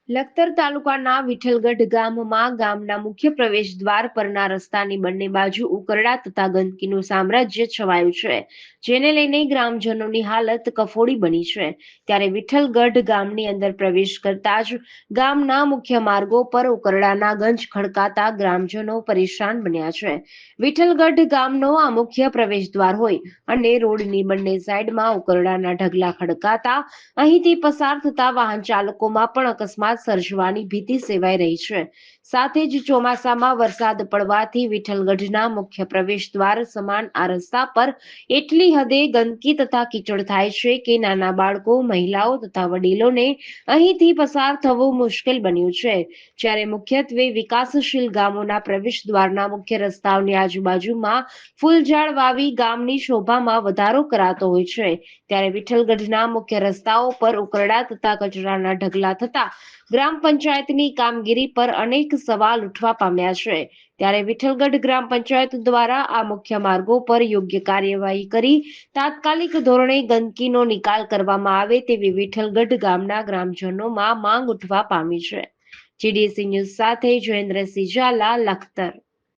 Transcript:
લખતર તાલુકાના વિઠ્ઠલગઢ ગામમાં ગામના મુખ્ય પ્રવેશ દ્વાર પરના રસ્તાની બંને બાજુ ઉકરડા તથા ગંદકીનું સામ્રાજ્ય છવાયું છે, જેને લઈને ગ્રામજનોની હાલત કફોડી બની છે. ત્યારે વિઠ્ઠલગઢ ગામની અંદર પ્રવેશ કરતા જ ગામના મુખ્ય માર્ગો પર ઉકરડાના ગંજ ખડકાતા ગ્રામજનો પરેશાન બન્યા છે. વિઠ્ઠલગઢ ગામનો આ મુખ્ય પ્રવેશ દ્વાર હોય અને રોડની બંને સાઈડમાં ઉકરડાના ઢગલા ખડકાતા અહીંથી પસાર થતા વાહન ચાલકોમાં પણ અકસ્માત સર્જવાની ભીતિ સેવાઈ રહી છે. સાથે જ ચોમાસામાં વરસાદ પડવાથી વિઠ્ઠલગઢના મુખ્ય પ્રવેશ દ્વાર સમાન આ રસ્તા પર એટલી હદે ગંદકી તથા કીચડ થાય છે કે નાના બાળકો, મહિલાઓ તથા વડીલોને અહીંથી પસાર થવું મુશ્કેલ બન્યું છે. જ્યારે મુખ્યત્વે વિકાસશીલ ગામોના પ્રવેશ દ્વારના મુખ્ય રસ્તાઓની આજુબાજુમાં ફૂલઝાડ વાવી ગામની શોભામાં વધારો કરાતો હોય છે, ત્યારે વિઠ્ઠલગઢના મુખ્ય રસ્તાઓ પર ઉકરડા તથા કચરાના ઢગલા થતા ગ્રામ પંચાયતની કામગીરી પર અનેક સવાલ ઉઠવા પામ્યા છે. ત્યારે વિઠ્ઠલગઢ ગ્રામ પંચાયત દ્વારા આ મુખ્ય માર્ગો પર યોગ્ય કાર્યવાહી કરી તાત્કાલિક ધોરણે ગંદકીનો નિકાલ કરવામાં આવે તેવી વિઠ્ઠલગઢ ગામના ગ્રામજનોમાં માંગ ઉઠવા પામી છે. જીડીસી ન્યૂઝ સાથે જયેન્દ્રસિંહ ઝાલા, લખતર.